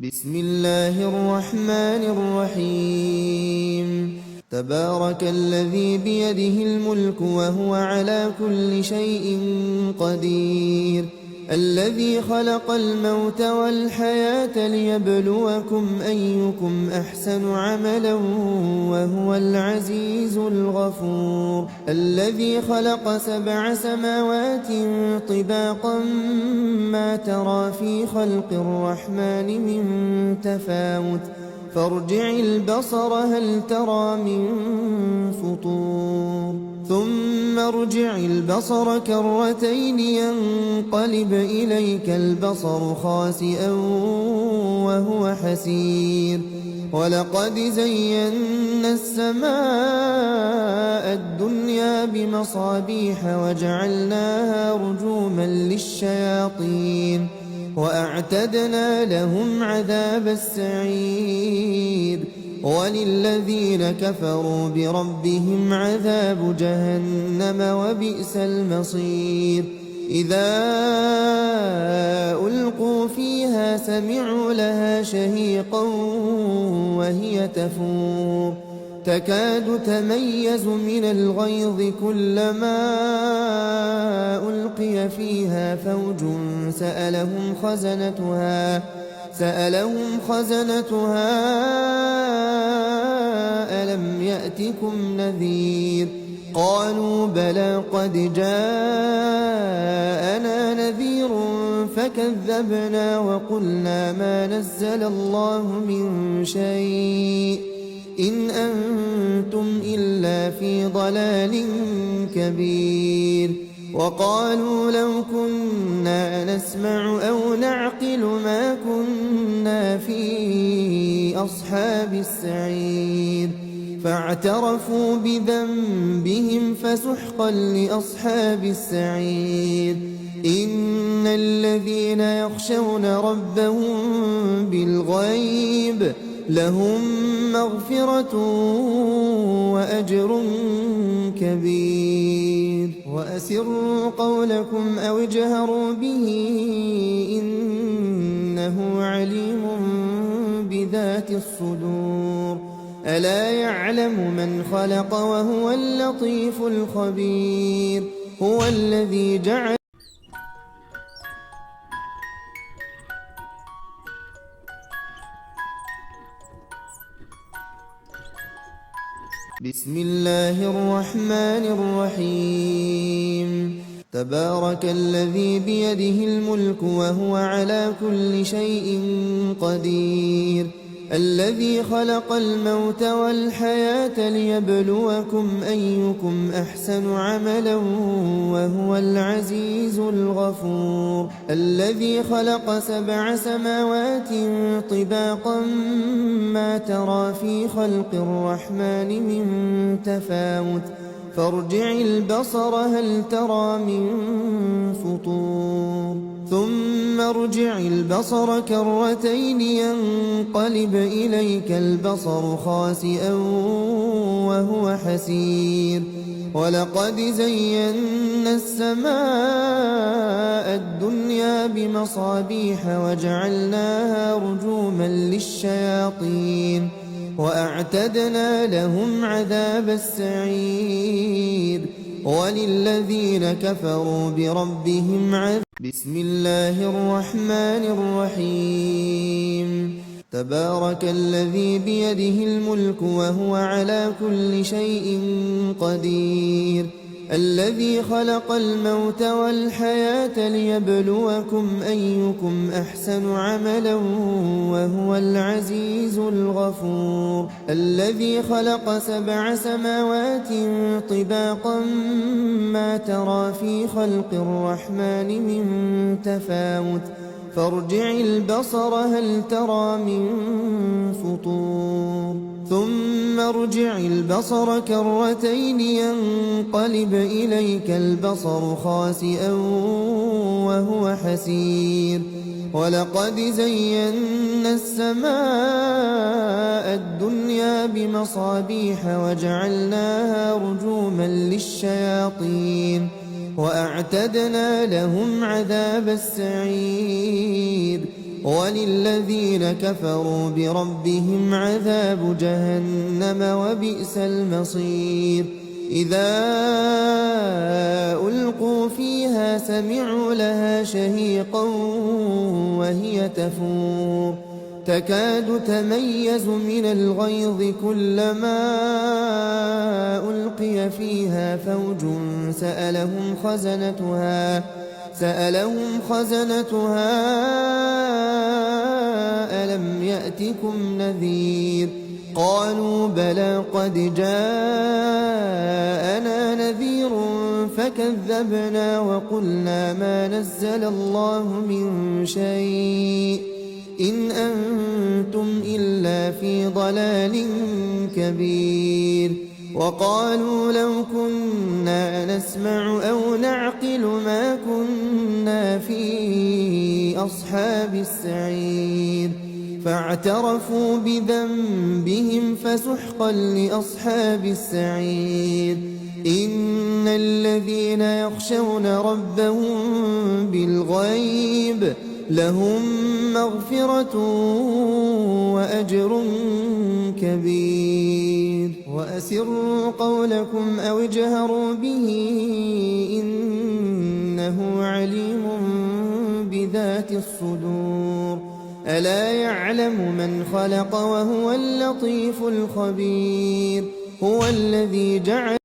بسم الله الرحمن الرحيم تبارك الذي بيده الملك وهو على كل شيء قدير الذي خلق الموت والحياة ليبلوكم أيكم أحسن عملا وهو العزيز الغفور الذي خلق 7 سماوات طباقا ما ترى في خلق الرحمن من تفاوت فارجع البصر هل ترى من فطور ثم ارجع البصر كرتين ينقلب إليك البصر خاسئا وهو حسير ولقد زينا السماء الدنيا بمصابيح وجعلناها رجوما للشياطين وأعتدنا لهم عذاب السعير وللذين كفروا بربهم عذاب جهنم وبئس المصير إذا ألقوا فيها سمعوا لها شهيقا وهي تفور تكاد تميز من الغيظ كلما ألقي فيها فوج سألهم خزنتها ألم يأتكم نذير قالوا بلى قد جاءنا نذير فكذبنا وقلنا ما نزل الله من شيء إن أنتم إلا في ضلال كبير وقالوا لو كنا نسمع أو نعقل ما كنا في أصحاب السعير فاعترفوا بذنبهم فسحقا لأصحاب السعير إن الذين يخشون ربهم بالغيب لهم مغفرة وأجر كبير وأسروا قولكم أو اجهروا به إنه عليم بذات الصدور ألا يعلم من خلق وهو اللطيف الخبير هو الذي جعل بسم الله الرحمن الرحيم تبارك الذي بيده الملك وهو على كل شيء قدير الذي خلق الموت والحياة ليبلوكم أيكم أحسن عملا وهو العزيز الغفور الذي خلق 7 سماوات طباقا ما ترى في خلق الرحمن من تفاوت فارجع البصر هل ترى من فطور ثم ارجع البصر كرتين ينقلب إليك البصر خاسئا وهو حسير ولقد زينا السماء الدنيا بمصابيح وجعلناها رجوما للشياطين وأعتدنا لهم عذاب السعير وللذين كفروا بربهم عذاب بسم الله الرحمن الرحيم تبارك الذي بيده الملك وهو على كل شيء قدير الذي خلق الموت والحياة ليبلوكم أيكم أحسن عملا وهو العزيز الغفور الذي خلق 7 سماوات طباقا ما ترى في خلق الرحمن من تفاوت فارجع البصر هل ترى من فطور ثم ارجع البصر كرتين ينقلب إليك البصر خاسئا وهو حسير ولقد زينا السماء الدنيا بمصابيح وجعلناها رجوما للشياطين وأعتدنا لهم عذاب السعير وللذين كفروا بربهم عذاب جهنم وبئس المصير إذا ألقوا فيها سمعوا لها شهيقا وهي تفور تكاد تميز من الغيظ كلما ألقي فيها فوج سألهم خزنتها ألم يأتكم نذير قالوا بلى قد جاءنا نذير فكذبنا وقلنا ما نزل الله من شيء إن أنتم إلا في ضلال كبير وقالوا لو كنا نسمع أو نعقل ما كنا في أصحاب السعير فاعترفوا بذنبهم فسحقا لأصحاب السعير إن الذين يخشون ربهم بالغيب لهم مغفرة وأجر كبير وأسروا قولكم أو اجهروا به إنه عليم بذات الصدور ألا يعلم من خلق وهو اللطيف الخبير هو الذي جعل